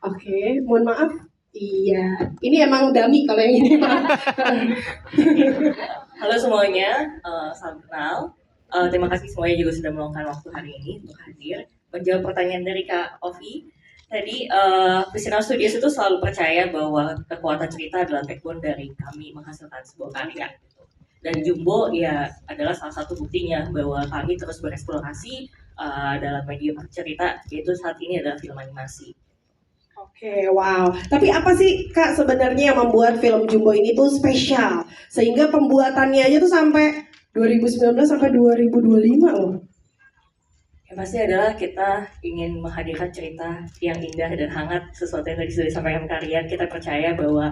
Oke, mohon maaf. Iya, ini emang dummy kalau yang ini maaf. Halo semuanya, salam kenal. Terima kasih semuanya juga sudah meluangkan waktu hari ini untuk hadir menjawab pertanyaan dari Kak Ovi. Tadi Visional Studios itu selalu percaya bahwa kekuatan cerita adalah backbone dari kami menghasilkan sebuah karya. Dan Jumbo ya adalah salah satu buktinya bahwa kami terus bereksplorasi dalam medium cerita, yaitu saat ini adalah film animasi. Oke, wow. Tapi apa sih Kak sebenarnya yang membuat film Jumbo ini tuh spesial? Sehingga pembuatannya aja tuh sampai 2019 sampai 2025 loh. Yang pasti adalah kita ingin menghadirkan cerita yang indah dan hangat, sesuatu yang tadi sudah disampaikan kalian. Kita percaya bahwa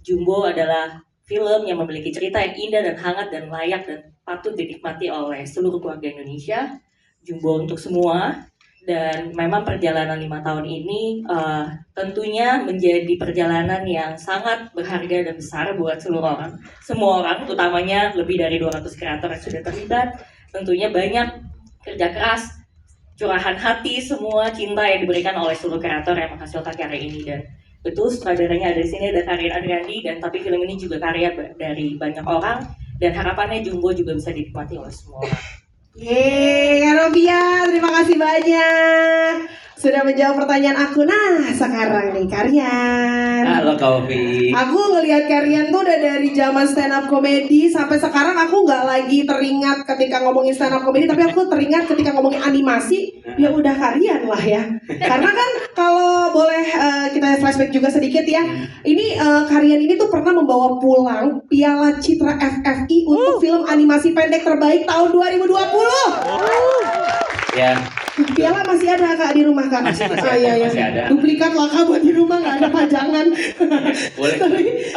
Jumbo adalah film yang memiliki cerita yang indah dan hangat dan layak dan patut dinikmati oleh seluruh keluarga Indonesia. Jumbo untuk semua. Dan memang perjalanan 5 tahun ini tentunya menjadi perjalanan yang sangat berharga dan besar buat seluruh orang. Semua orang, utamanya lebih dari 200 kreator yang sudah terlibat. Tentunya banyak kerja keras, curahan hati, semua cinta yang diberikan oleh seluruh kreator yang menghasilkan karya ini. Dan betul, sutradaranya ada di sini, ada Karin Adriandi, dan tapi film ini juga karya dari banyak orang, dan harapannya Jumbo juga bisa dinikmati oleh semua orang. Yeay, Kak Novia, terima kasih banyak sudah menjawab pertanyaan aku. Nah, sekarang nih Karyan. Halo Kak Ovi. Aku ngelihat Karyan tuh udah dari zaman stand up comedy sampai sekarang aku nggak lagi teringat ketika ngomongin stand up comedy, tapi aku teringat ketika ngomongin animasi. Ya udah Karyan lah ya. Karena kan kalau boleh kita flashback juga sedikit ya. Ini Karyan ini tuh pernah membawa pulang Piala Citra FFI untuk film animasi pendek terbaik tahun 2020. Ya. Piala masih ada Kak di rumah Kak? Masih ada. Duplikat lah Kak buat di rumah, nggak ada pajangan. Boleh.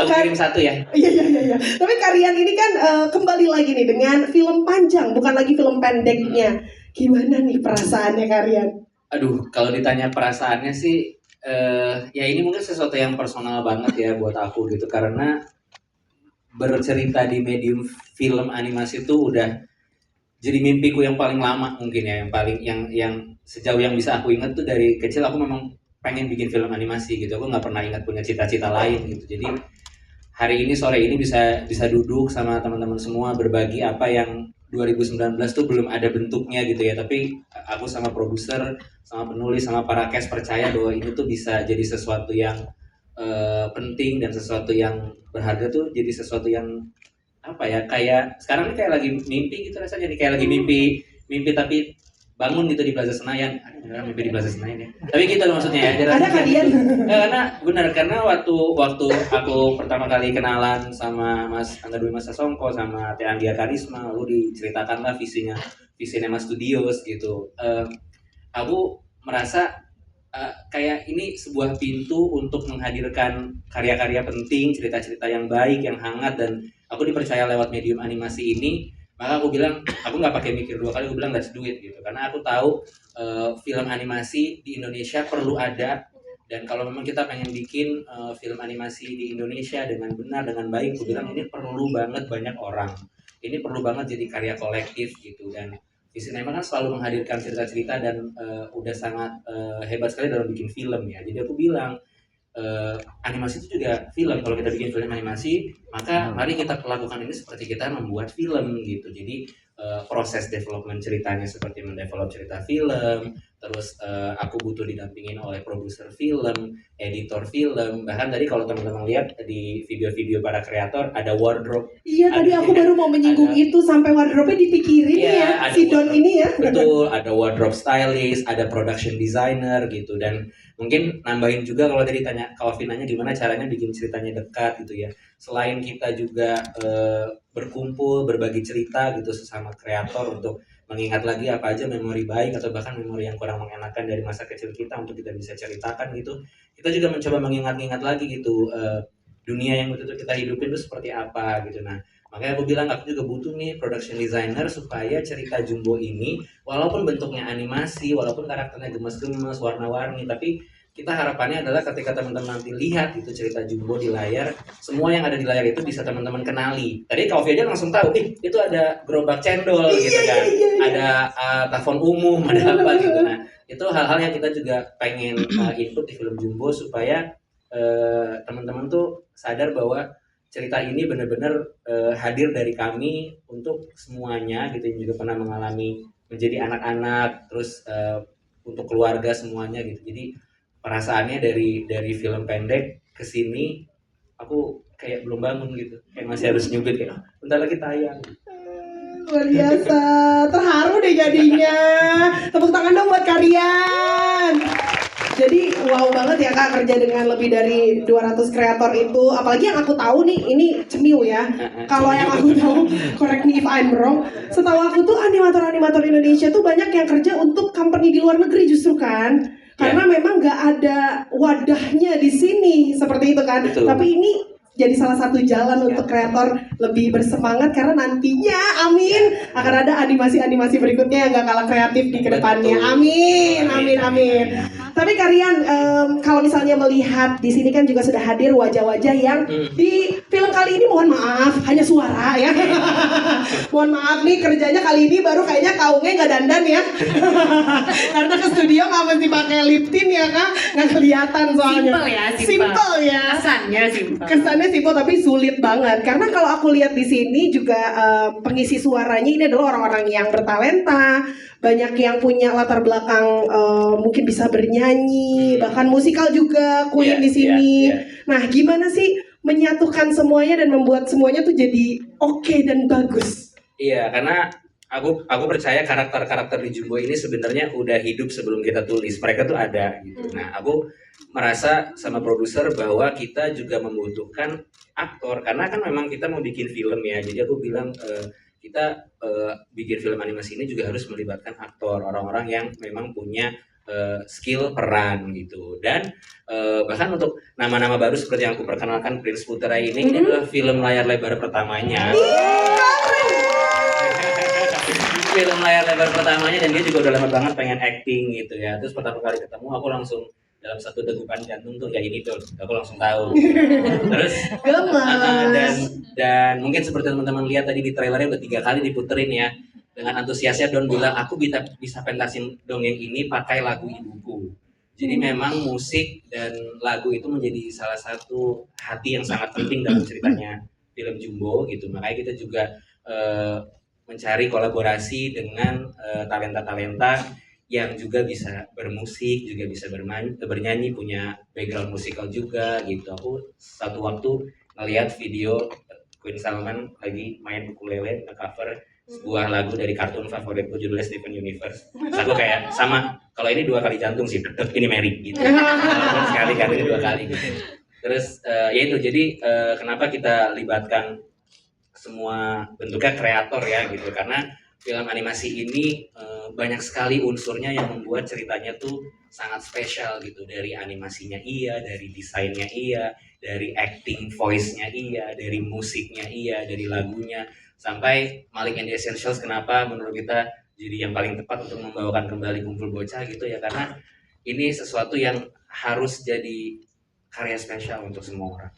Aku kirim satu ya. Iya. Tapi Karyan ini kan kembali lagi nih dengan film panjang, bukan lagi film pendeknya. Gimana nih perasaannya Karyan? Aduh, kalau ditanya perasaannya sih, ya ini mungkin sesuatu yang personal banget ya buat aku gitu, karena bercerita di medium film animasi itu udah jadi mimpiku yang paling lama mungkin ya, yang sejauh yang bisa aku ingat tuh dari kecil aku memang pengen bikin film animasi gitu. Aku nggak pernah ingat punya cita-cita lain gitu. Jadi hari ini sore ini bisa duduk sama teman-teman semua berbagi apa yang 2019 tuh belum ada bentuknya gitu ya, tapi aku sama produser, sama penulis, sama para cast percaya bahwa ini tuh bisa jadi sesuatu yang penting dan sesuatu yang berharga, tuh jadi sesuatu yang apa ya, kayak sekarang ini kayak lagi mimpi gitu rasanya nih, kayak lagi mimpi tapi bangun gitu di Plaza Senayan. Ada mimpi di Plaza Senayan ya, tapi gitu loh maksudnya ya. Ada Karyan? Karena benar, karena waktu aku pertama kali kenalan sama Mas Angga Dwi Mas Sasongko sama Teh Anggia Karisma, lalu diceritakanlah visinya Mas Studios gitu. Aku merasa kayak ini sebuah pintu untuk menghadirkan karya-karya penting, cerita-cerita yang baik, yang hangat, dan aku dipercaya lewat medium animasi ini. Maka aku bilang, aku nggak pakai mikir dua kali, aku bilang let's do it gitu, karena aku tahu film animasi di Indonesia perlu ada. Dan kalau memang kita pengen bikin film animasi di Indonesia dengan benar, dengan baik, aku bilang ini perlu banget banyak orang, ini perlu banget jadi karya kolektif gitu. Dan Visinema kan selalu menghadirkan cerita-cerita dan udah sangat hebat sekali dalam bikin film ya. Jadi aku bilang animasi itu juga film. Kalau kita bikin film animasi, maka mari kita lakukan ini seperti kita membuat film gitu. Jadi proses development ceritanya seperti mendevelop cerita film, terus aku butuh didampingin oleh produser film, editor film. Bahkan tadi kalau teman-teman lihat di video-video para kreator ada wardrobe. Iya, tadi aku baru mau menyinggung itu, sampai wardrobe-nya dipikirin ya si Don ini ya. Betul, ada wardrobe stylist, ada production designer gitu. Dan mungkin nambahin juga, kalau tadi tanya Kak nanya gimana caranya bikin ceritanya dekat gitu ya. Selain kita juga berkumpul, berbagi cerita gitu sesama kreator untuk mengingat lagi apa aja memori baik atau bahkan memori yang kurang mengenakan dari masa kecil kita untuk kita bisa ceritakan gitu. Kita juga mencoba mengingat-ingat lagi gitu dunia yang waktu itu kita hidupin itu seperti apa gitu. Nah, makanya aku bilang aku juga butuh nih production designer supaya cerita Jumbo ini walaupun bentuknya animasi, walaupun karakternya gemes-gemes, warna-warni, tapi kita harapannya adalah ketika teman-teman nanti lihat itu cerita Jumbo di layar, semua yang ada di layar itu bisa teman-teman kenali. Tadi Kak Ovi aja langsung tahu, itu ada gerobak cendol gitu kan, ada telepon umum, ada apa gitu. Nah, itu hal-hal yang kita juga pengen input di film Jumbo supaya teman-teman tuh sadar bahwa cerita ini benar-benar hadir dari kami untuk semuanya gitu, yang juga pernah mengalami menjadi anak-anak, terus untuk keluarga semuanya gitu. Jadi perasaannya dari film pendek ke sini aku kayak belum bangun gitu, kayak masih harus nyubit kayak bentar lagi tayang. Luar biasa, terharu deh jadinya. Tepuk tangan dong buat Karian. Jadi wow banget ya Kak, kerja dengan lebih dari 200 kreator itu. Apalagi yang aku tahu nih, ini cemiu ya. Kalau yang aku tahu, correct me if I'm wrong, setahu aku tuh animator-animator Indonesia tuh banyak yang kerja untuk company di luar negeri justru kan. Karena memang nggak ada wadahnya di sini seperti itu kan. Betul. Tapi ini jadi salah satu jalan untuk kreator lebih bersemangat karena nantinya amin akan ada animasi-animasi berikutnya yang gak kalah kreatif di kedepannya. Amin, amin, amin. Tapi Karian, kalau misalnya melihat di sini kan juga sudah hadir wajah-wajah yang di film kali ini, mohon maaf hanya suara ya. Mohon maaf nih, kerjanya kali ini baru kayaknya kaungnya nggak dandan ya. Karena ke studio nggak mesti pakai lip tint ya Kak, nggak kelihatan soalnya. Simple ya, Simple ya. Kesannya simple. Kesannya simpel tapi sulit banget karena kalau aku lihat di sini juga pengisi suaranya ini adalah orang-orang yang bertalenta, banyak yang punya latar belakang mungkin bisa bernyanyi, bahkan musikal juga Queen di sini. Nah, gimana sih menyatukan semuanya dan membuat semuanya tuh jadi oke dan bagus? Iya, karena aku percaya karakter-karakter di Jumbo ini sebenarnya udah hidup sebelum kita tulis. Mereka tuh ada gitu. Nah, aku merasa sama produser bahwa kita juga membutuhkan aktor karena kan memang kita mau bikin film ya. Jadi aku bilang kita bikin film animasi ini juga harus melibatkan aktor, orang-orang yang memang punya skill peran gitu. Dan bahkan untuk nama-nama baru seperti yang aku perkenalkan, Prince Putra ini adalah film layar lebar pertamanya. Film layar lebar pertamanya dan dia juga udah lama banget pengen acting gitu ya. Terus pertama kali ketemu aku langsung dalam satu degupan jantung tuh ya ini tuh aku langsung tahu. Terus dan mungkin seperti teman-teman lihat tadi di trailernya udah 3 kali diputerin ya. Dengan antusiasnya Don bilang aku bisa pentasin dongeng ini pakai lagu ibuku. Jadi memang musik dan lagu itu menjadi salah satu hati yang sangat penting dalam ceritanya film Jumbo gitu. Makanya kita juga mencari kolaborasi dengan talenta-talenta yang juga bisa bermusik, juga bisa bernyanyi, punya background musikal juga gitu. Aku satu waktu ngeliat video Queen Salman lagi main ukulele, nge-cover sebuah lagu dari kartun favoritku judulnya Steven Universe. Terus aku kayak sama, kalau ini 2 kali jantung sih, ini Mary gitu. Sekali kan ini 2 kali gitu. Terus ya itu jadi kenapa kita libatkan semua bentuknya kreator ya gitu, karena film animasi ini banyak sekali unsurnya yang membuat ceritanya tuh sangat spesial gitu. Dari animasinya iya, dari desainnya iya, dari acting voice-nya iya, dari musiknya iya, dari lagunya, sampai Malik and the Essentials kenapa menurut kita jadi yang paling tepat untuk membawakan kembali Kumpul Bocah gitu ya, karena ini sesuatu yang harus jadi karya spesial untuk semua orang.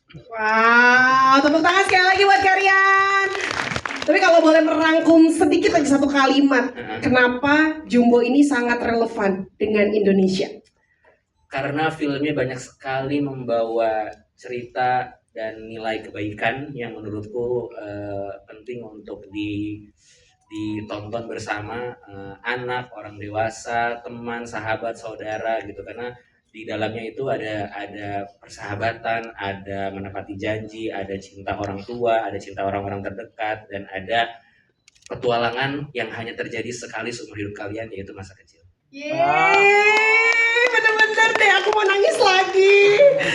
Wow, tepuk tangan sekali lagi buat Karian. Tapi kalau boleh merangkum sedikit aja satu kalimat, kenapa Jumbo ini sangat relevan dengan Indonesia? Karena filmnya banyak sekali membawa cerita dan nilai kebaikan yang menurutku penting untuk ditonton bersama anak, orang dewasa, teman, sahabat, saudara gitu. Karena di dalamnya itu ada persahabatan, ada menepati janji, ada cinta orang tua, ada cinta orang-orang terdekat, dan ada petualangan yang hanya terjadi sekali seumur hidup kalian, yaitu masa kecil. Yeay, bener-bener deh, aku mau nangis lagi.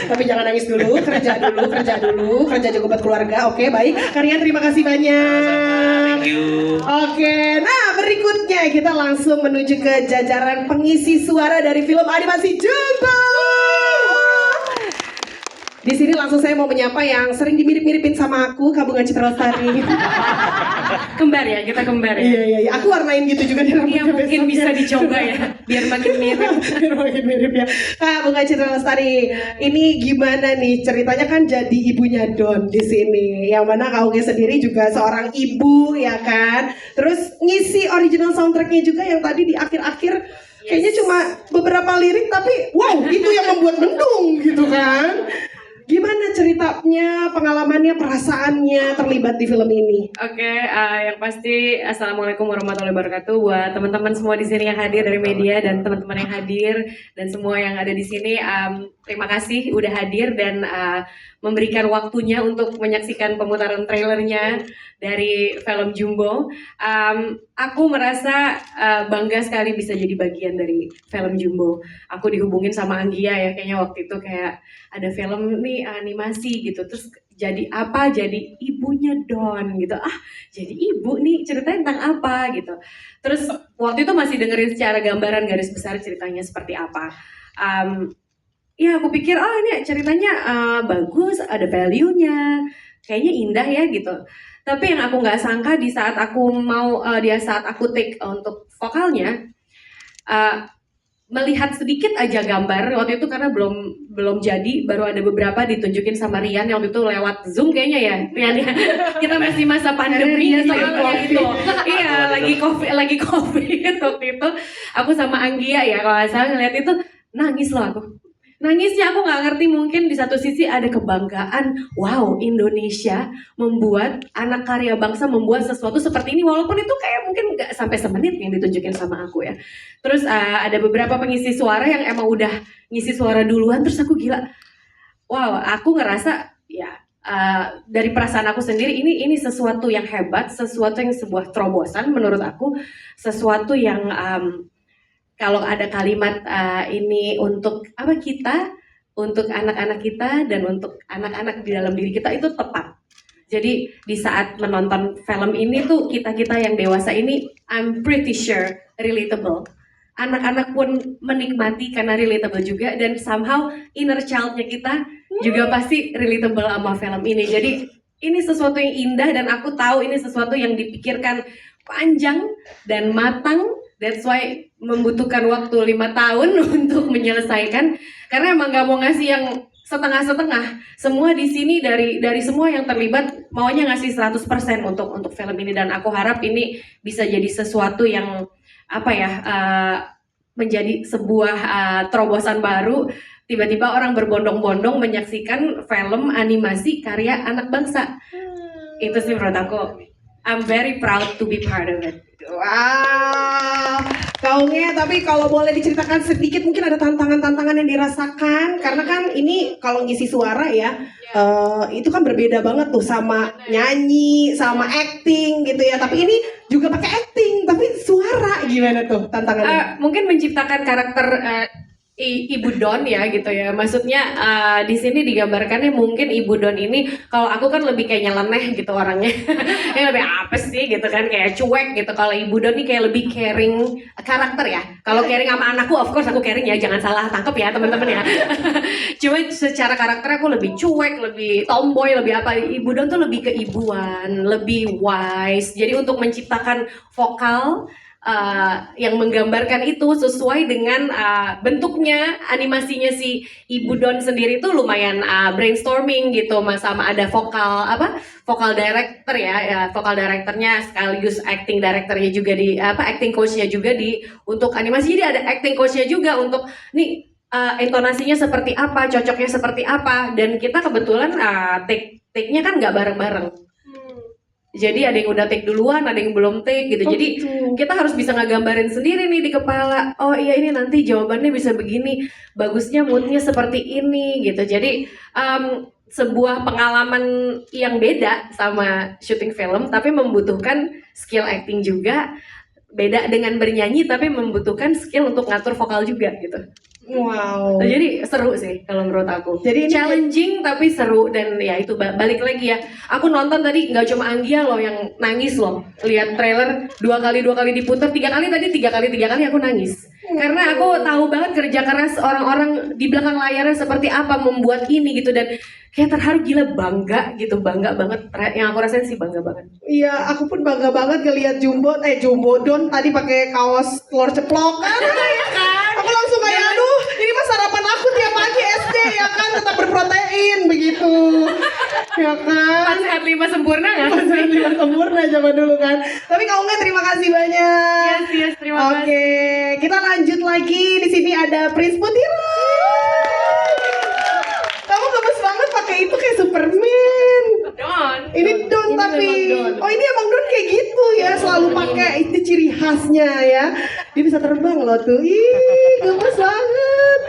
Tapi jangan nangis dulu, kerja juga buat keluarga. Oke, baik. Karian terima kasih banyak. Thank you. Oke, nah berikutnya kita langsung menuju ke jajaran pengisi suara dari film animasi Jumbo. Di sini langsung saya mau menyapa yang sering dimirip-miripin sama aku, Kak Bunga Citra Lestari. Kembar ya, kita kembar ya. Iya. Aku warnain gitu juga di rambutnya. Iya, mungkin bisa dicoba ya, biar makin mirip. Biar makin mirip ya. Kak Bunga Citra Lestari, ini gimana nih ceritanya kan jadi ibunya Don di sini. Yang mana Kauge sendiri juga seorang ibu ya kan. Terus ngisi original soundtracknya juga yang tadi di akhir-akhir Kayaknya cuma beberapa lirik tapi wow, itu yang membuat mendung gitu kan. Gimana ceritanya, pengalamannya, perasaannya terlibat di film ini? Oke, yang pasti assalamualaikum warahmatullahi wabarakatuh buat teman-teman semua di sini yang hadir dari media dan teman-teman yang hadir dan semua yang ada di sini. Terima kasih udah hadir dan memberikan waktunya untuk menyaksikan pemutaran trailernya dari film Jumbo. Aku merasa bangga sekali bisa jadi bagian dari film Jumbo. Aku dihubungin sama Anggia ya, kayaknya waktu itu kayak ada film nih animasi gitu, terus jadi apa? Jadi ibunya Don gitu. Jadi ibu nih ceritanya tentang apa gitu. Terus waktu itu masih dengerin secara gambaran garis besar ceritanya seperti apa. Ya aku pikir ini ceritanya bagus, ada value-nya, kayaknya indah ya gitu. Tapi yang aku nggak sangka di saat aku saat aku take untuk vokalnya, melihat sedikit aja gambar waktu itu karena belum jadi, baru ada beberapa ditunjukin sama Rian yang waktu itu lewat Zoom kayaknya ya, Rian ya. Kita masih masa pandemi soalnya itu. Iya, lagi COVID waktu itu. Aku sama Anggia ya kalau nggak salah ngeliat itu nangis loh aku. Nangisnya aku nggak ngerti, mungkin di satu sisi ada kebanggaan, wow Indonesia membuat anak karya bangsa membuat sesuatu seperti ini, walaupun itu kayak mungkin nggak sampai semenit yang ditunjukin sama aku ya. Terus ada beberapa pengisi suara yang emang udah ngisi suara duluan, terus aku gila, wow aku ngerasa ya dari perasaan aku sendiri ini sesuatu yang hebat, sesuatu yang sebuah terobosan menurut aku, sesuatu yang kalau ada kalimat ini untuk kita, untuk anak-anak kita dan untuk anak-anak di dalam diri kita itu tepat. Jadi di saat menonton film ini tuh kita yang dewasa ini I'm pretty sure relatable. Anak-anak pun menikmati karena relatable juga, dan somehow inner child-nya kita juga pasti relatable sama film ini. Jadi ini sesuatu yang indah dan aku tahu ini sesuatu yang dipikirkan panjang dan matang. That's why membutuhkan waktu 5 tahun untuk menyelesaikan, karena emang gak mau ngasih yang setengah-setengah. Semua di sini dari semua yang terlibat maunya ngasih 100% untuk film ini, dan aku harap ini bisa jadi sesuatu yang menjadi sebuah terobosan baru. Tiba-tiba orang berbondong-bondong menyaksikan film animasi karya anak bangsa. Itu sih menurut aku. I'm very proud to be part of it. Wow, gaungnya. Tapi kalau boleh diceritakan sedikit, mungkin ada tantangan-tantangan yang dirasakan, karena kan ini kalau ngisi suara ya, itu kan berbeda banget tuh sama nyanyi, sama acting gitu ya. Tapi ini juga pakai acting, tapi suara gimana tuh tantangannya? Mungkin menciptakan karakter Ibu Don ya gitu ya. Maksudnya di sini digambarkannya mungkin Ibu Don ini, kalau aku kan lebih kayak nyeleneh gitu orangnya. Yang lebih apa sih gitu kan, kayak cuek gitu. Kalau Ibu Don ini kayak lebih caring karakter ya. Kalau caring sama anakku of course aku caring ya, jangan salah tangkep ya teman-teman ya. Cuma secara karakter aku lebih cuek, lebih tomboy, lebih apa. Ibu Don tuh lebih keibuan, lebih wise. Jadi untuk menciptakan vokal yang menggambarkan itu sesuai dengan bentuknya, animasinya si Ibu Don sendiri tuh lumayan brainstorming gitu, sama ada vokal director ya, vokal directornya sekaligus acting directornya juga acting coachnya juga untuk animasi. Jadi ada acting coachnya juga untuk nih intonasinya seperti apa, cocoknya seperti apa, dan kita kebetulan take-nya kan nggak bareng-bareng. Jadi ada yang udah take duluan, ada yang belum take gitu. Jadi kita harus bisa ngegambarin sendiri nih di kepala. Oh iya ini nanti jawabannya bisa begini. Bagusnya moodnya seperti ini gitu. Jadi sebuah pengalaman yang beda sama syuting film, tapi membutuhkan skill acting juga. Beda dengan bernyanyi, tapi membutuhkan skill untuk ngatur vokal juga gitu. Wow. Jadi seru sih kalau menurut aku. Jadi challenging tapi seru, dan ya itu balik lagi ya. Aku nonton tadi nggak cuma Anggia loh yang nangis loh. Lihat trailer 2 kali diputar, 3 kali aku nangis. Karena aku tahu banget kerja keras orang-orang di belakang layarnya seperti apa membuat ini gitu, dan kayak terharu, gila, bangga banget. Yang aku rasain sih bangga banget. Iya, aku pun bangga banget ngelihat Jumbo Don tadi pakai kaos telur ceplok kan. Aku langsung kayak aduh, ini mah sarapan aku tiap pagi SD ya kan, tetap berprotein begitu. Ya kan? 4 sehat 5 sempurna nggak? Pas lima sempurna zaman dulu kan. Tapi Kak Unga terima kasih banyak. Yes, terima kasih. Oke, kita lanjut lagi. Di sini ada Prince Putira. Kamu gemes banget pakai itu kayak Superman. Don. Ini Don Ini tapi memang Don. oh ini emang Don kayak gitu ya, selalu pakai itu ciri khasnya ya. Dia bisa terbang loh tuh. Ih, gemes banget.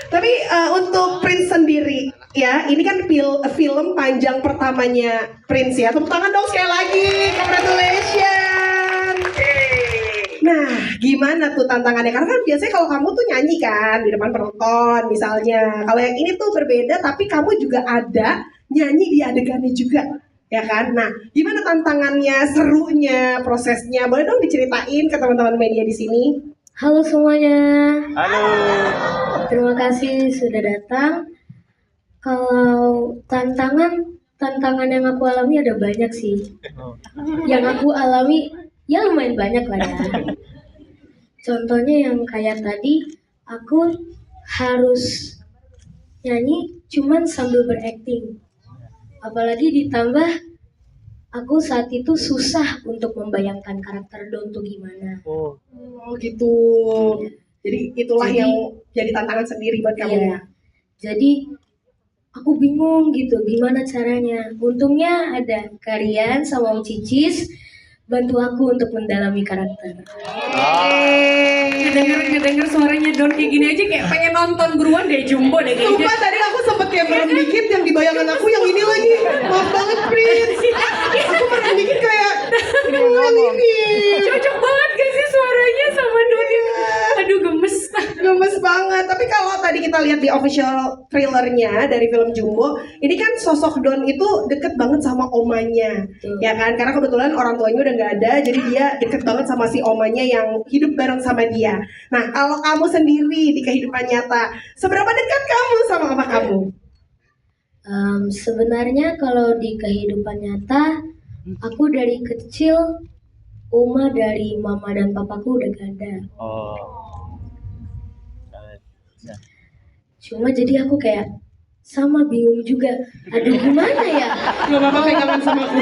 Tapi untuk Prince sendiri ya, ini kan film panjang pertamanya Prince ya. Tepuk tangan dong sekali lagi. Congratulations. Nah, gimana tuh tantangannya? Karena kan biasanya kalau kamu tuh nyanyi kan di depan penonton misalnya. Kalau yang ini tuh berbeda, tapi kamu juga ada nyanyi di adegannya juga, ya kan? Nah, gimana tantangannya, serunya, prosesnya? Boleh dong diceritain ke teman-teman media di sini? Halo semuanya, Halo. terima kasih sudah datang. Kalau tantangan yang aku alami ada banyak sih. Yang aku alami ya lumayan banyak lah ya. Contohnya yang kayak tadi, aku harus nyanyi cuman sambil berakting. Apalagi ditambah aku saat itu susah untuk membayangkan karakter Don tuh gimana. Oh, Oh gitu. Jadi itulah Jadi- yang jadi tantangan sendiri buat kamu Iya. ya. Jadi aku bingung gitu gimana caranya. Untungnya ada Karian sama Om Cicis bantu aku untuk mendalami karakter. Ngedenger suaranya Don kayak gini aja kayak pengen nonton buruan deh Jumbo deh kayaknya. Sumpah tadi aku sempet kayak merem dikit, yang di bayangan aku yang ini lagi. Maaf banget Prince. Aku merem dikit kayak yang ini. Cocok banget gak sih suaranya sama Don ini? Aduh gemes. Gemes banget. Tapi kalau tadi kita lihat di official trailernya dari film Jumbo, ini kan sosok Don itu deket banget sama omanya, Betul. ya kan? Karena kebetulan orang tuanya udah nggak ada, jadi dia deket banget sama si omanya yang hidup bareng sama dia. Nah, kalau kamu sendiri di kehidupan nyata, seberapa dekat kamu sama oma kamu? Sebenarnya kalau di kehidupan nyata, aku dari kecil Uma dari mama dan papaku udah gak ada. oh. Cuma jadi aku kayak sama bingung juga. Aduh gimana ya? Gak apa-apa pegangan sama aku.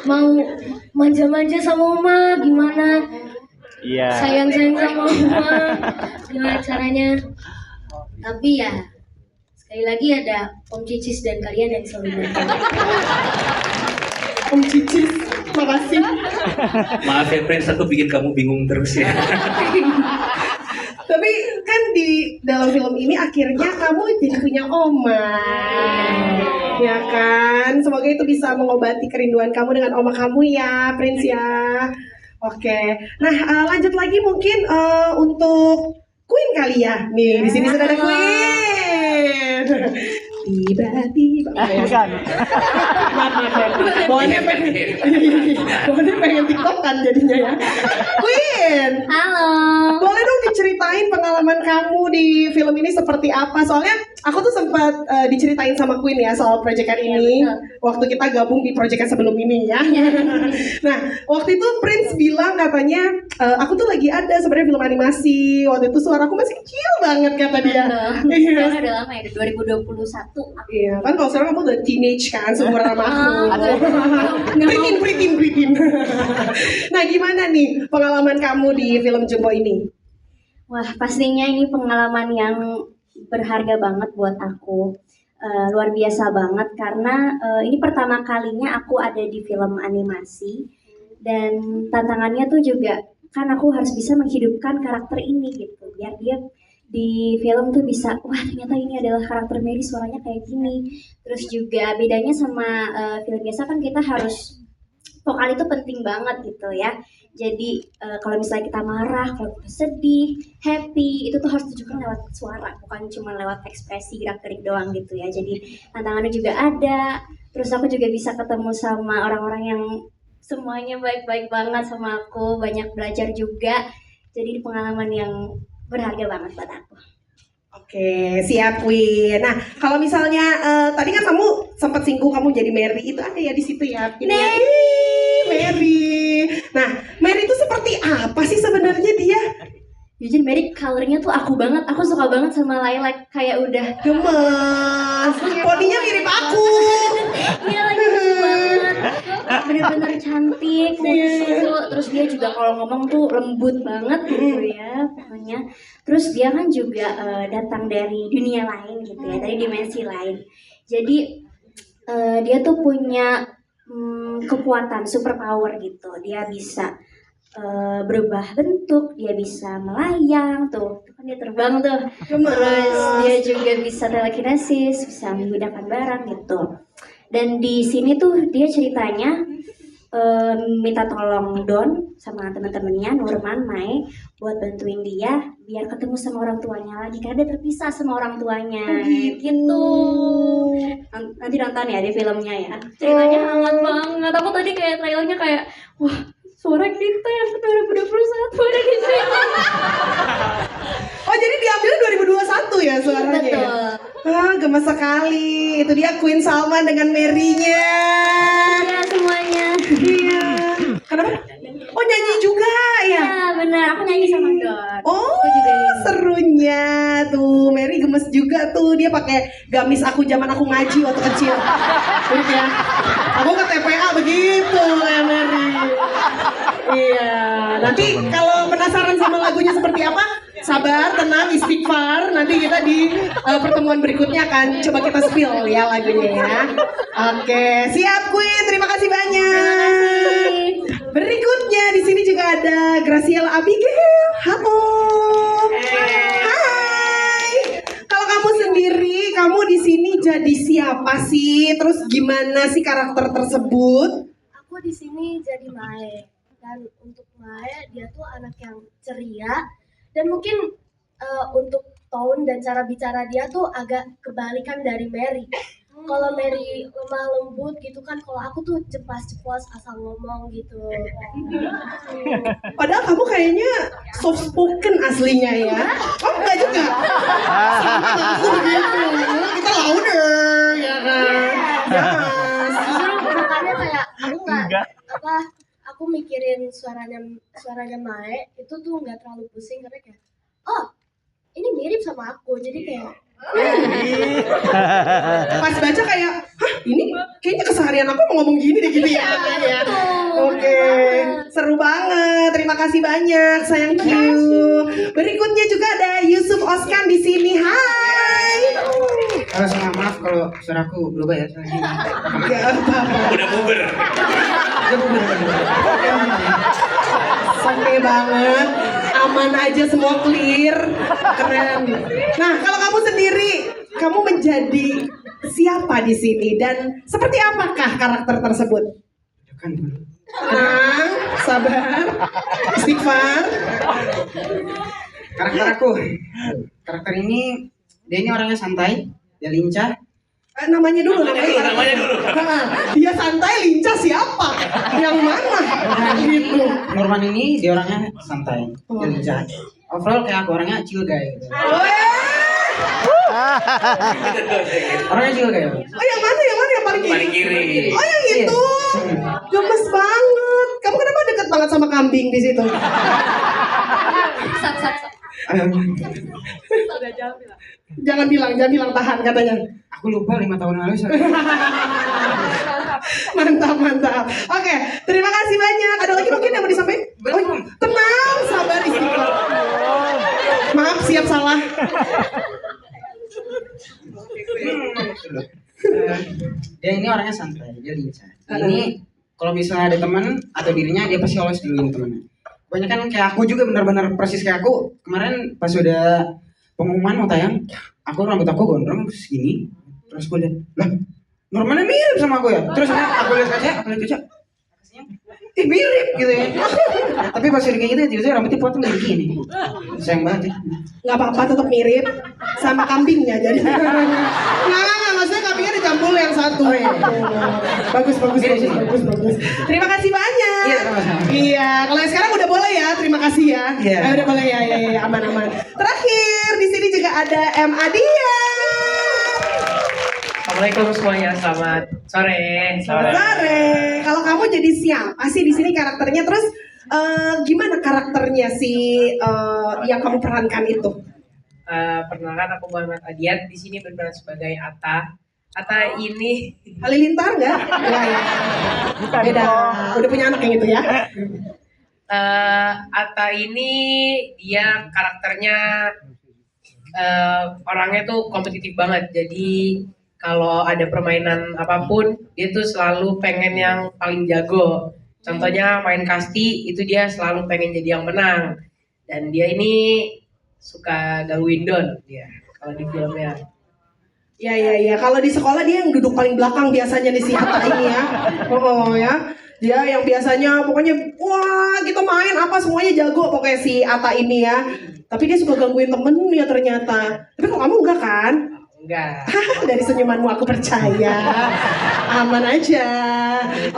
Mau manja-manja sama Uma gimana? Iya. Sayang-sayang sama Uma gimana caranya? Tapi ya sekali lagi ada Om Cicis dan kalian yang selalu bantu. Om Cicis, makasih. Maaf ya Prince, aku bikin kamu bingung terus ya. Tapi kan di dalam film ini akhirnya kamu jadi punya oma, ya kan? Semoga itu bisa mengobati kerinduan kamu dengan oma kamu ya, Prince ya. Oke, nah lanjut lagi mungkin untuk Queen kali ya. Nih di sini sudah ada Queen. Tiba-tiba. Bukan. Bawaannya pengen, bawaannya pengen TikTok kan jadinya ya. Queen, Halo. boleh dong diceritain pengalaman kamu di film ini seperti apa? Soalnya aku tuh sempat diceritain sama Queen ya soal proyekan ini waktu kita gabung di proyekan sebelum ini ya. Nah, waktu itu Prince bilang katanya aku tuh lagi ada sebenarnya film animasi. Waktu itu suaraku masih kecil banget kata dia. Iya. Sekarang udah lama ya, 2021. Iya, kan kalau sekarang kamu udah teenage kan, seumuran sama aku. Nggak Britin. Nah, gimana nih pengalaman kamu di film Jumbo ini? Wah, pastinya ini pengalaman yang berharga banget buat aku. Luar biasa banget karena ini pertama kalinya aku ada di film animasi dan tantangannya tuh juga kan aku harus bisa menghidupkan karakter ini gitu biar dia di film tuh bisa wah ternyata ini adalah karakter Mary suaranya kayak gini. Terus juga bedanya sama film biasa kan kita harus vokal itu penting banget gitu ya. Jadi kalau misalnya kita marah, kalau kita sedih, happy, itu tuh harus ditunjukkan lewat suara, bukan cuma lewat ekspresi gerak-gerik doang gitu ya. Jadi tantangannya juga ada. Terus aku juga bisa ketemu sama orang-orang yang semuanya baik-baik banget sama aku, banyak belajar juga. Jadi pengalaman yang berharga banget buat aku. Oke, siap Queen. Nah, kalau misalnya tadi kan kamu sempat singgung kamu jadi Mary, itu ada ya di situ ya? Ini ya. Ih, Mary. Nah, Mary itu seperti apa sih sebenarnya dia? Jujur Mary colornya tuh aku banget, aku suka banget sama lilac, kayak udah Gemes. Poninya mirip aku. iya lagi lucu banget, bener-bener cantik, lucu. Terus dia juga kalau ngomong tuh lembut banget gitu ya pokoknya. Terus dia kan juga datang dari dunia lain gitu ya, dari dimensi lain. Jadi dia tuh punya kekuatan super power gitu. Dia bisa berubah bentuk, dia bisa melayang tuh kan dia terbang tuh. Terus dia juga bisa telekinesis, bisa membedakan barang gitu. Dan di sini tuh dia ceritanya minta tolong Don sama teman-temannya Nurman, Mai buat bantuin dia biar ketemu sama orang tuanya lagi karena dia terpisah sama orang tuanya. Gitu. Nanti nonton ya di filmnya ya. Ceritanya hangat banget. Aku tadi kayak trailernya kayak wah, suara kita yang 2021 ada di sini. Oh jadi diambil 2021 ya suaranya ya? Betul. Ah, gemes sekali. Itu dia Queen Salma dengan Mary-nya. Ya semuanya. Iya. Kenapa? Oh nyanyi juga ya? Ya benar, aku nyanyi sama Don. Oh Aku juga nyanyi. serunya tuh Mary gemes juga tuh, dia pakai gamis aku zaman aku ngaji waktu kecil. Mirip ya. Aku ke TPA begitu ya Mary. Iya. Nanti kalau penasaran sama lagunya seperti apa, sabar, tenang, istighfar. Nanti kita di pertemuan berikutnya akan coba kita spill ya lagunya ya. Oke, siap Queen. Terima kasih banyak. Berikutnya di sini juga ada Graciela Abigail. Halo. Hai. Kalau kamu sendiri, kamu di sini jadi siapa sih? Terus gimana sih karakter tersebut? Aku di sini jadi Mae, dan untuk Mae dia tuh anak yang ceria dan mungkin untuk tone dan cara bicara dia tuh agak kebalikan dari Mary. Kalau Mary lemah lembut gitu kan, kalau aku tuh ceplas-ceplos asal ngomong gitu. Padahal kamu kayaknya soft spoken aslinya ya. Oh enggak juga. Sama aku begitu. Kita louder ya kan. Yes. Justru makanya kayak aku nggak aku mikirin suaranya Mae itu tuh nggak terlalu pusing karena kayak oh ini mirip sama aku, jadi kayak Pas baca kayak, hah ini kayaknya keseharian aku mau ngomong gini deh gitu ya. Oke, seru banget. Terima kasih banyak, sayang Q. Berikutnya juga ada Yusuf Oskan di sini. Hai. Halo semua, maaf kalau suaraku berubah ya. Gak apa-apa. Udah buber. Santai banget, aman aja, semua clear, keren. Nah, kalau kamu sendiri, kamu menjadi siapa di sini dan seperti apakah karakter tersebut? Kan Tenang, sabar, istighfar. karakter ini dia ini orangnya santai, dia lincah. Namanya dulu. Dia santai, lincah siapa? Yang mana? Gitu. Nurman ini dia orangnya santai, dia lincah. Overall kayak aku orangnya chill guy. Gitu. Orangnya chill guy. Oh yang mana yang paling kiri? Paling kiri. Oh yang itu, gemes banget. Kamu kenapa deket banget sama kambing di situ? Jangan bilang tahan katanya. Aku lupa 5 tahun lalu. Mantap. Oke, terima kasih banyak. Ada lagi mungkin yang mau disampaikan? Oh, tenang, sabar, istighfar. Maaf, siap salah. Dia ini orangnya santai, dia lincah. Ini kalau misalnya ada teman atau dirinya dia pasti always duluin temannya. Banyak kan kayak aku juga benar-benar persis kayak aku. Kemarin pas udah pengumuman mau tayang, aku rambut aku gondrong segini. Terus gue lihat, lah Normannya mirip sama aku ya. Terus aku lihat kaca, mirip gitu ya. Tapi pas udah kayak gitu tiba-tiba rambutnya potong kayak gini. Sayang banget ya. Gak apa-apa, tetap mirip sama kambingnya jadi. Nggak, maksudnya kambingnya dicampur yang satu. Oh, iya. Bagus. Terima kasih banyak. Iya, sama-sama. Iya, kalau yang sekarang udah boleh ya. Terima kasih ya. Iya. Udah boleh ya, aman. Terakhir di sini juga ada M Adia. Assalamualaikum semuanya, selamat sore. Sore. Kalau kamu jadi siapa sih di sini karakternya? Terus Gimana karakternya si yang kamu perankan itu? Perkenalkan aku Muhammad Adiat, di sini berperan sebagai Atta. Atta ini Halilintar nggak? Nggak ya. Beda. Udah punya anak yang itu ya? Atta ini dia karakternya orangnya tuh kompetitif banget. Jadi kalau ada permainan apapun dia tuh selalu pengen yang paling jago. Contohnya main kasti itu dia selalu pengen jadi yang menang. Dan dia ini suka gangguin Don dia kalau di filmnya. Ya. Kalau di sekolah dia yang duduk paling belakang biasanya nih si Atta ini ya. Oh ya. Dia yang biasanya pokoknya wah kita main apa semuanya jago pokoknya si Atta ini ya. Tapi dia suka gangguin temennya ternyata. Tapi kalau kamu enggak kan? Enggak. Dari senyumanmu aku percaya. Aman aja.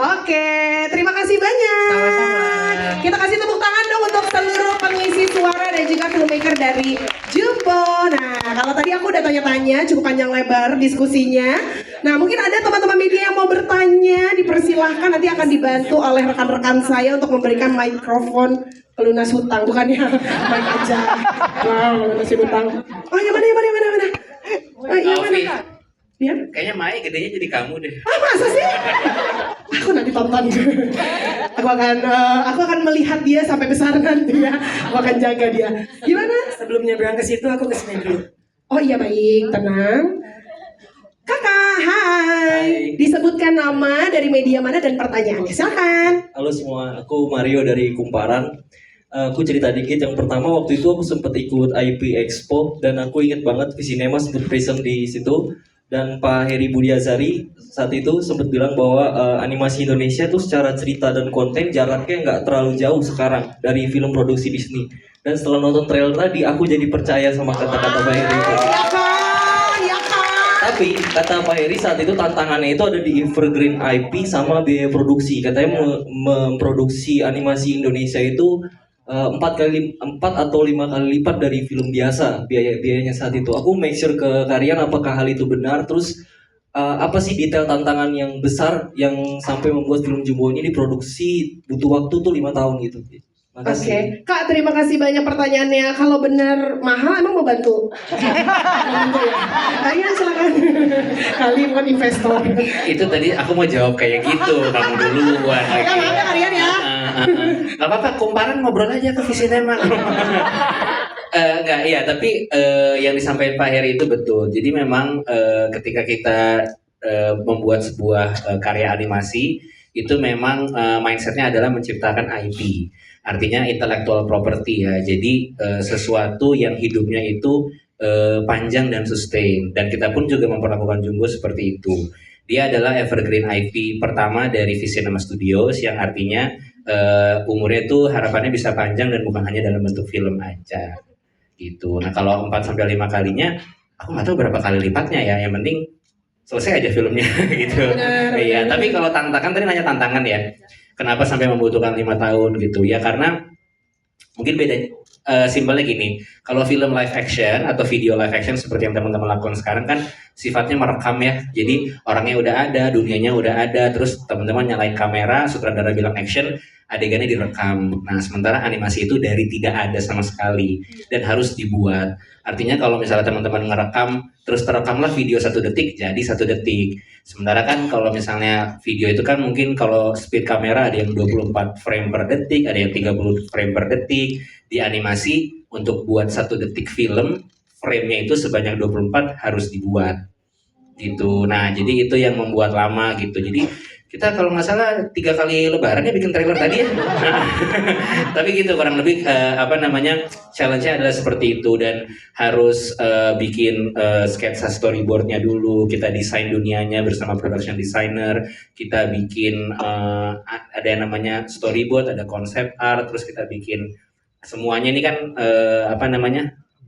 Oke, terima kasih banyak. Sama-sama. Kita kasih tepuk tangan dong untuk seluruh pengisi suara dan juga filmmaker dari Jumbo. Nah, kalau tadi aku udah tanya-tanya cukup panjang lebar diskusinya. Nah, mungkin ada teman-teman media yang mau bertanya, dipersilahkan nanti akan dibantu oleh rekan-rekan saya untuk memberikan mikrofon pelunas hutang, bukan ya? Mic aja. Wow, pelunasin hutang. Oh, yang mana? Yang mana? Ya? Kayaknya Mai gedenya jadi kamu deh. Masa sih? Aku nanti tonton. Aku akan melihat dia sampai besar nanti ya. Aku akan jaga dia. Gimana? Sebelumnya berangkat ke situ aku kesini dulu. Oh iya baik, tenang. Kakak, hai. Disebutkan nama dari media mana dan pertanyaannya. Silakan. Halo semua, aku Mario dari Kumparan. Aku cerita dikit. Yang pertama waktu itu aku sempat ikut IP Expo dan aku inget banget Visinema sempat present di situ. Dan Pak Heri Budiazari saat itu sempat bilang bahwa animasi Indonesia tuh secara cerita dan konten jaraknya nggak terlalu jauh sekarang dari film produksi Disney. Dan setelah nonton trailer tadi, aku jadi percaya sama kata-kata Pak Heri itu. Ya kan. Tapi kata Pak Heri saat itu tantangannya itu ada di evergreen IP sama biaya produksi. Katanya memproduksi animasi Indonesia itu 4 atau 5 kali lipat dari film biasa biayanya saat itu. Aku make sure ke kalian apakah hal itu benar. Terus apa sih detail tantangan yang besar yang sampai membuat film Jumbo ini diproduksi butuh waktu tuh 5 tahun gitu. Makasih. Oke, Kak, terima kasih banyak pertanyaannya. Kalau benar mahal, emang mau bantu? Kalian silakan. Kalian bukan investor. Itu tadi aku mau jawab kayak gitu, kamu duluan lagi. Ya, maaf ya kalian ya. Gak apa-apa, Kumparan ngobrol aja ke Visinema. Enggak, iya, tapi yang disampaikan Pak Heri itu betul. Jadi memang ketika kita membuat sebuah karya animasi, itu memang mindsetnya adalah menciptakan IP. Artinya intellectual property ya. Jadi sesuatu yang hidupnya itu panjang dan sustain. Dan kita pun juga memperlakukan Jumbo seperti itu. Dia adalah evergreen IP pertama dari Visinema Studios yang artinya umurnya itu harapannya bisa panjang dan bukan hanya dalam bentuk film aja. Gitu. Nah, kalau 4-5 kalinya aku nggak tahu berapa kali lipatnya ya. Yang penting selesai aja filmnya gitu. Iya, tapi kalau tantangan tadi nanya tantangan ya. Kenapa sampai membutuhkan 5 tahun gitu? Ya karena mungkin beda simpelnya gini. Kalau film live action atau video live action seperti yang teman-teman lakukan sekarang kan sifatnya merekam ya. Jadi orangnya udah ada, dunianya udah ada, terus teman-teman nyalain kamera, sutradara bilang action, adegannya direkam. Nah, sementara animasi itu dari tidak ada sama sekali dan harus dibuat. Artinya kalau misalnya teman-teman ngerekam, terus terekamlah video 1 detik, jadi 1 detik. Sementara kan kalau misalnya video itu kan mungkin kalau speed kamera ada yang 24 frame per detik, ada yang 30 frame per detik. Di animasi untuk buat 1 detik film, frame-nya itu sebanyak 24 harus dibuat. Gitu. Nah, jadi itu yang membuat lama gitu. Jadi kita kalau nggak salah 3 kali lebaran ya bikin trailer tadi ya. Tapi gitu kurang lebih challenge-nya adalah seperti itu dan harus bikin sketsa storyboard-nya dulu, kita desain dunianya bersama production designer, kita bikin ada yang namanya storyboard, ada konsep art, terus kita bikin semuanya ini kan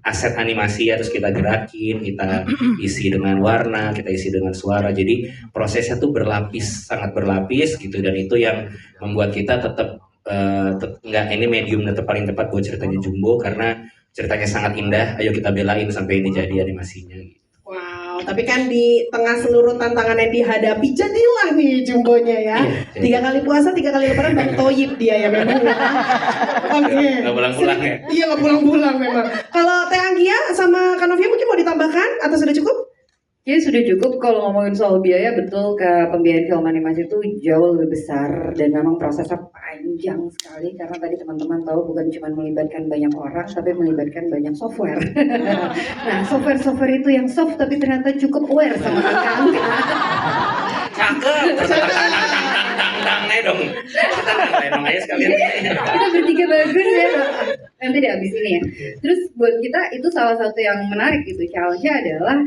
aset animasi ya, terus kita gerakin, kita isi dengan warna, kita isi dengan suara. Jadi prosesnya tuh sangat berlapis gitu, dan itu yang membuat kita tetap ini medium tetap paling tepat buat ceritanya Jumbo karena ceritanya sangat indah. Ayo kita belain sampai ini jadi animasinya. Gitu. Wow, Wow, tapi kan di tengah seluruh tantangan yang dihadapi, jadilah nih jumbonya ya. 3 kali puasa, 3 kali lebaran baru toyib dia ya memang. Oke. Nggak pulang-pulang ya. Iya nggak pulang-pulang memang. Kalau Teh Anggia sama Kak Novia mungkin mau ditambahkan atau sudah cukup? Ya sudah cukup. Kalau ngomongin soal biaya, betul ke pembiayaan film animasi itu jauh lebih besar dan memang prosesnya panjang sekali karena tadi teman-teman tahu bukan cuma melibatkan banyak orang tapi melibatkan banyak software. Nah, software itu yang soft tapi ternyata cukup aware sama kakak. Cakep. Dang dong. Kita dong aja sekalian. Kita bertiga bagus ya. Nanti deh abis ini ya. Terus buat kita itu salah satu yang menarik gitu. Challenge-nya adalah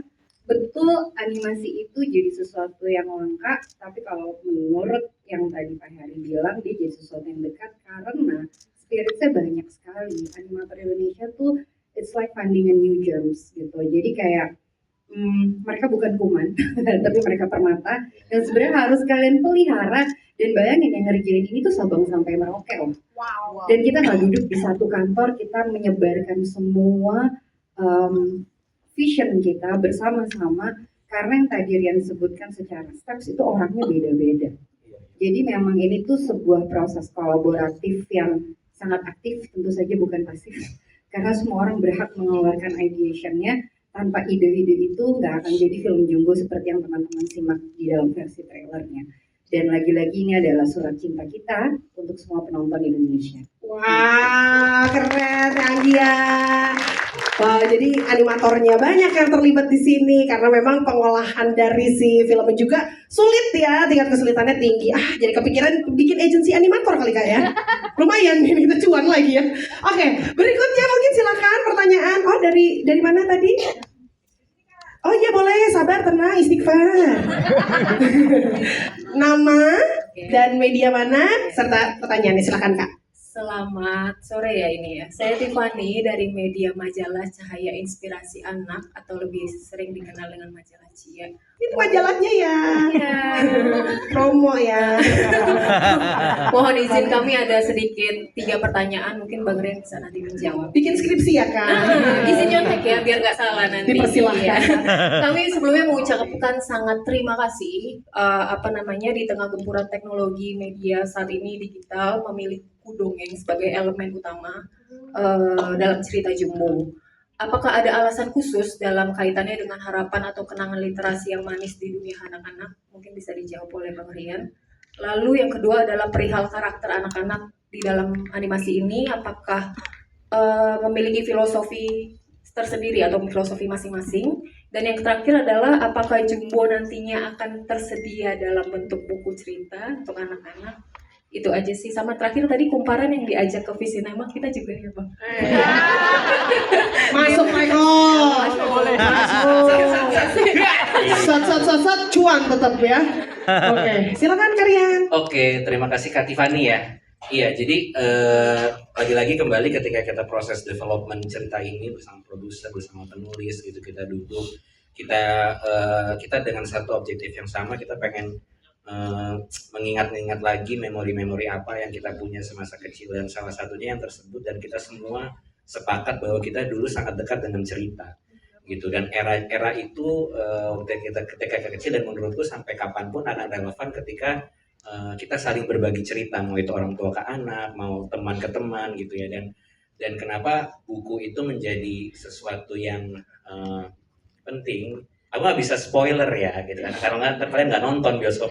betul animasi itu jadi sesuatu yang langka, tapi kalau menurut yang tadi Pak Hari bilang dia jadi sesuatu yang dekat karena spiritnya banyak sekali. Animator Indonesia tuh it's like finding a new germs gitu. Jadi kayak mereka bukan kuman, tapi mereka permata yang sebenarnya harus kalian pelihara. Dan bayangin yang ngerjain ini tuh Sabang sampai Merauke loh. Wow. Dan kita nggak duduk di satu kantor, kita menyebarkan semua vision kita bersama-sama karena yang tadi Rian sebutkan secara steps itu orangnya beda-beda. Jadi memang ini tuh sebuah proses kolaboratif yang sangat aktif, tentu saja bukan pasif. Karena semua orang berhak mengeluarkan ideation-nya, tanpa ide-ide itu nggak akan jadi film Jumbo seperti yang teman-teman simak di dalam versi trailernya. Dan lagi-lagi ini adalah surat cinta kita untuk semua penonton Indonesia. Wah, keren Anggia. Wow, jadi animatornya banyak yang terlibat di sini karena memang pengolahan dari si filmnya juga sulit ya, tingkat kesulitannya tinggi. Jadi kepikiran bikin agensi animator kali Kak ya. Lumayan ini kita cuan lagi ya. Oke, berikutnya mungkin silakan pertanyaan. Oh, dari mana tadi? Oh iya boleh, sabar, tenang, istighfar. Nama dan media mana serta pertanyaannya, silakan Kak. Selamat sore ya ini ya. Saya Tiffany dari media majalah Cahaya Inspirasi Anak atau lebih sering dikenal dengan majalah Cia. Itu majalahnya ya. Iya. Promo ya. Mohon izin kami ada sedikit 3 pertanyaan, mungkin Bang Ren bisa nanti menjawab. Bikin skripsi ya Kak. Isi nyontek ya biar nggak salah nanti. Dipersilahkan. Ya. Kami sebelumnya mengucapkan sangat terima kasih di tengah gempuran teknologi media saat ini digital memilih dongeng sebagai elemen utama dalam cerita Jumbo. Apakah ada alasan khusus dalam kaitannya dengan harapan atau kenangan literasi yang manis di dunia anak-anak? Mungkin bisa dijawab oleh Bang Rian. Lalu yang kedua adalah perihal karakter anak-anak di dalam animasi ini. Apakah memiliki filosofi tersendiri atau filosofi masing-masing? Dan yang terakhir adalah apakah Jumbo nantinya akan tersedia dalam bentuk buku cerita untuk anak-anak? Itu aja sih. Sama terakhir tadi kumparan yang diajak ke Visinema kita juga ya Bang. Masuk Michael. Sat cuan tetap ya. Oke, silakan Karian. Oke, terima kasih Kak Tiffany ya. Iya, jadi lagi-lagi kembali ketika kita proses development cerita ini bersama produser, bersama penulis gitu, kita duduk, kita dengan satu objektif yang sama, kita pengen mengingat-ingat lagi memori-memori apa yang kita punya semasa kecil, dan salah satunya yang tersebut dan kita semua sepakat bahwa kita dulu sangat dekat dengan cerita gitu, dan era itu ketika kecil, dan menurutku sampai kapanpun akan relevan ketika kita saling berbagi cerita, mau itu orang tua ke anak, mau teman ke teman gitu ya. Dan kenapa buku itu menjadi sesuatu yang penting. Aku nggak bisa spoiler ya gitu kan, karena kalian nggak nonton di bioskop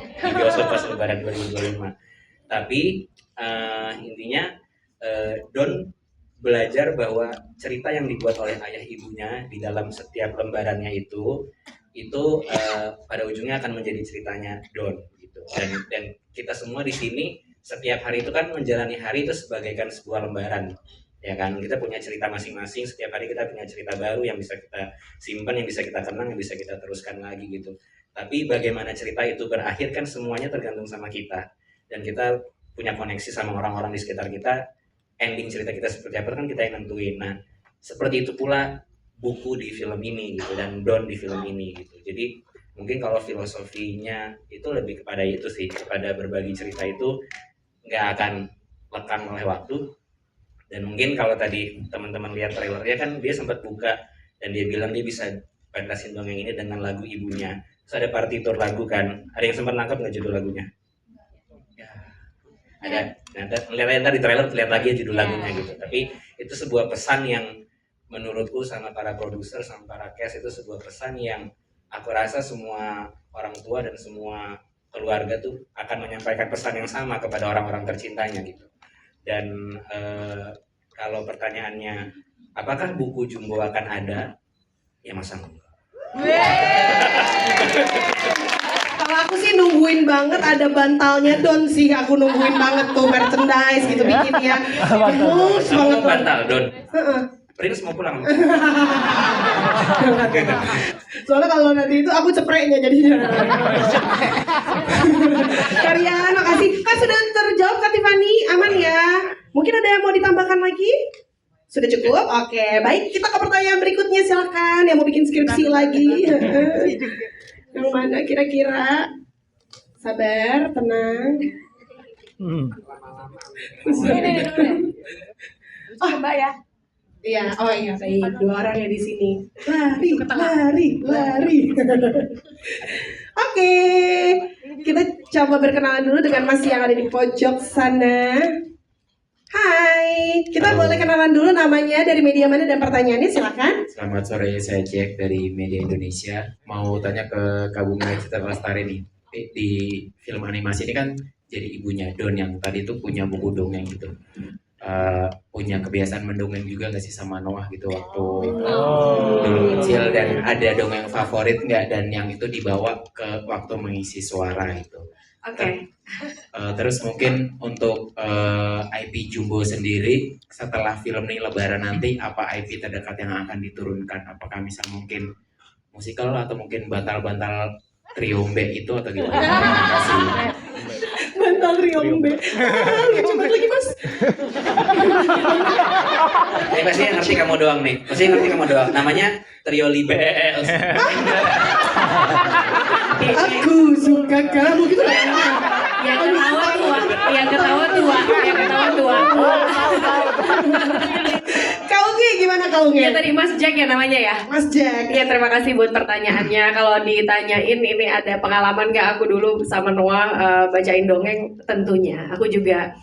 pas Lebaran 2025. Tapi intinya Don belajar bahwa cerita yang dibuat oleh ayah ibunya di dalam setiap lembarannya itu pada ujungnya akan menjadi ceritanya Don gitu. Dan kita semua di sini setiap hari itu kan menjalani hari itu sebagaikan sebuah lembaran. Ya kan, kita punya cerita masing-masing, setiap hari kita punya cerita baru yang bisa kita simpan, yang bisa kita kenang, yang bisa kita teruskan lagi gitu. Tapi bagaimana cerita itu berakhir kan semuanya tergantung sama kita, dan kita punya koneksi sama orang-orang di sekitar kita. Ending cerita kita seperti apa kan kita yang nentuin. Nah, seperti itu pula buku di film ini gitu, dan Don di film ini gitu. Jadi mungkin kalau filosofinya itu lebih kepada itu sih, kepada berbagi cerita itu nggak akan lekang oleh waktu. Dan mungkin kalau tadi teman-teman lihat trailernya kan dia sempat buka dan dia bilang dia bisa Pentasin Dongeng ini dengan lagu ibunya. Terus ada partitur lagu kan. Ada yang sempat nangkep nggak judul lagunya? Ya. Ada. Ntar di trailer lihat lagi judul lagunya gitu. Tapi itu sebuah pesan yang menurutku sama para produser sama para cast itu sebuah pesan yang aku rasa semua orang tua dan semua keluarga tuh akan menyampaikan pesan yang sama kepada orang-orang tercintanya gitu. Dan kalau pertanyaannya apakah buku Jumbo akan ada? Ya masa enggak? Kalau aku sih nungguin banget ada bantalnya Don sih, aku nungguin banget tuh merchandise gitu bikinnya. Gemus banget. Bantal Don. Prince mau pulang. Soalnya kalau nanti itu aku cepreknya jadinya. Karian, makasih. Kan sudah terjawab Kak Tiffany, aman ya? Mungkin ada yang mau ditambahkan lagi? Sudah cukup? Oke, baik. Kita ke pertanyaan berikutnya, silakan. Yang mau bikin skripsi lagi. Yang mana kira-kira? Sabar, tenang. Oh, Mbak ya? Iya, oh iya, baik. 2 orang ya di sini. Lari. Oke, kita coba berkenalan dulu dengan Mas yang ada di pojok sana. Hai, kita boleh kenalan dulu namanya, dari media mana dan pertanyaannya, silakan. Selamat sore, saya Jack dari Media Indonesia. Mau tanya ke Kak Bunga Citra Lestari nih. Di film animasi ini kan jadi ibunya Don yang tadi tuh punya buku dongeng gitu. Punya kebiasaan mendongeng juga nggak sih sama Noah gitu waktu dulu kecil, dan ada dongeng favorit nggak, dan yang itu dibawa ke waktu mengisi suara itu. Oke. Terus mungkin untuk IP Jumbo sendiri setelah film ini Lebaran nanti, apa IP terdekat yang akan diturunkan? Apakah misal mungkin musikal atau mungkin bantal-bantal Triombe itu atau gimana? Terima kasih. Bantal Triombe. Lucu banget lagi Mas. Ini pasti yang ngerti kamu doang nih. Pasti yang ngerti kamu doang. Namanya Trio Libels. Aku suka kamu gitu lah. Yang ketawa tua. Kaungi gimana Kaungi? Ya tadi Mas Jack ya namanya ya. Mas Jack. Ya terima kasih buat pertanyaannya. Kalau ditanyain ini ada pengalaman gak aku dulu sama Noah bacain dongeng, tentunya. Aku juga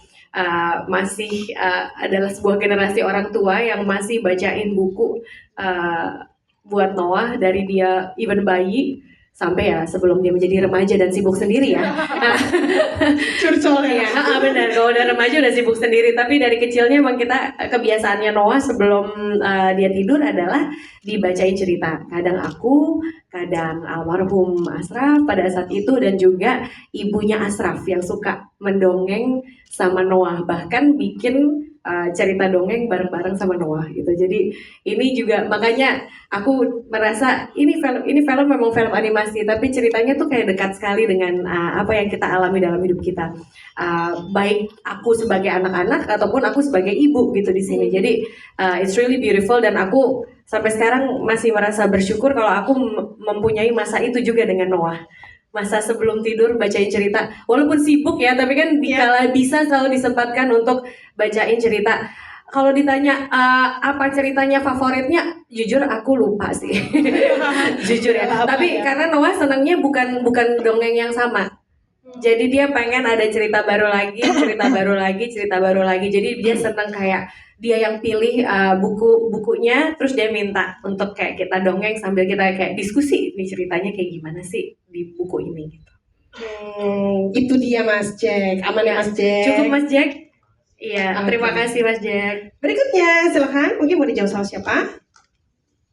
masih adalah sebuah generasi orang tua yang masih bacain buku buat Noah dari dia even bayi sampai ya sebelum dia menjadi remaja dan sibuk sendiri ya. Curcol ya. Iya, benar. Kalau udah remaja udah sibuk sendiri. Tapi dari kecilnya emang kita kebiasaannya Noah sebelum dia tidur adalah dibacain cerita. Kadang aku, kadang almarhum Asraf pada saat itu, dan juga ibunya Asraf yang suka mendongeng sama Noah. Bahkan bikin cerita dongeng bareng-bareng sama Noah gitu. Jadi ini juga makanya aku merasa ini film memang film animasi, tapi ceritanya tuh kayak dekat sekali dengan apa yang kita alami dalam hidup kita. Baik aku sebagai anak-anak ataupun aku sebagai ibu gitu di sini. Jadi it's really beautiful, dan aku sampai sekarang masih merasa bersyukur kalau aku mempunyai masa itu juga dengan Noah. Masa sebelum tidur bacain cerita, walaupun sibuk ya, tapi kan kalau bisa selalu disempatkan untuk bacain cerita. Kalau ditanya apa ceritanya favoritnya, jujur aku lupa sih. Jujur ya. Tapi karena Noah senangnya bukan dongeng yang sama. Jadi dia pengen ada cerita baru lagi. Jadi dia senang kayak dia yang pilih bukunya, terus dia minta untuk kayak kita dongeng sambil kita kayak diskusi nih ceritanya kayak gimana sih di buku ini gitu. Itu dia Mas Jack. Aman ya Mas Jack? Cukup Mas Jack? Iya, terima kasih Mas Jack. Berikutnya silakan, mungkin mau dijawab sama siapa?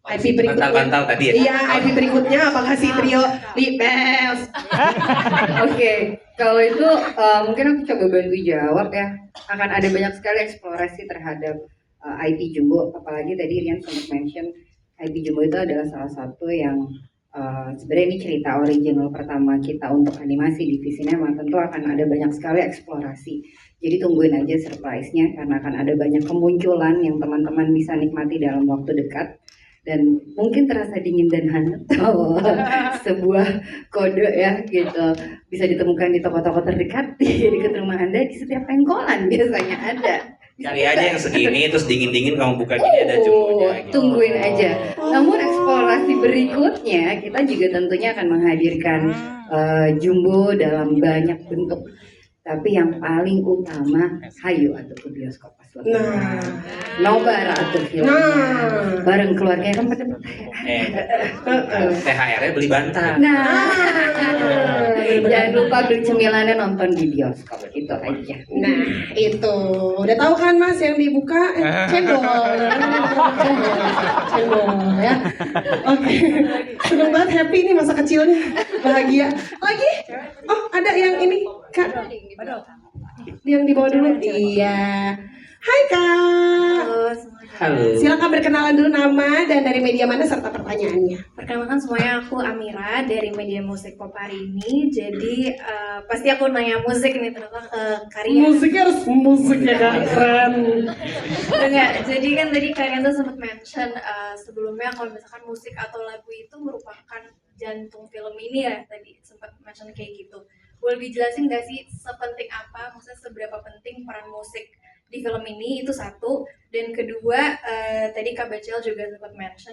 IP berikutnya. Bantal-bantal tadi ya? Iya, IP berikutnya apakah si Trio Libels? Oke, kalau itu mungkin aku coba bantu jawab ya. Akan ada banyak sekali eksplorasi terhadap IP Jumbo, apalagi tadi Rian sempat mention IP Jumbo itu adalah salah satu yang sebenarnya ini cerita original pertama kita untuk animasi di Visinema. Tentu akan ada banyak sekali eksplorasi. Jadi tungguin aja surprise-nya, karena akan ada banyak kemunculan yang teman-teman bisa nikmati dalam waktu dekat. Dan mungkin terasa dingin dan hangat. Sebuah kode ya gitu, bisa ditemukan di toko-toko terdekat di dekat rumah Anda, di setiap pengkolan biasanya ada. Cari aja yang segini terus dingin-dingin kamu buka gini ada jumbonya gitu. Tungguin aja. Namun eksplorasi berikutnya kita juga tentunya akan menghadirkan Jumbo dalam banyak bentuk. Tapi yang paling utama, hayu atau ke bioskop pas waktu. Nah, Nobar atau film. Bareng keluarga kan pada THR-nya beli bantal. Nah, jangan lupa beli cemilannya, nonton di bioskop, itu aja. Nah, itu udah tahu kan Mas yang dibuka cendol, cendol ya. Oke, seneng banget, happy nih masa kecilnya, bahagia. Lagi? Oh, ada yang ini Kak, yang di bawah dulu. Iya. Hai Kak. Halo. Silakan berkenalan dulu nama dan dari media mana serta pertanyaannya. Perkenalkan semuanya, aku Amira dari media musik pop hari ini. Jadi pasti aku nanya musik nih, terutama ke Karian. Musiknya harus musik ya Kak, keren. Enggak, jadi kan tadi Karian tuh sempat mention sebelumnya kalau misalkan musik atau lagu itu merupakan jantung film ini ya, tadi sempat mention kayak gitu. Boleh dijelasin nggak sih sepenting apa, maksudnya seberapa penting peran musik di film ini, itu satu. Dan kedua, tadi Kak Bacel juga sempat mention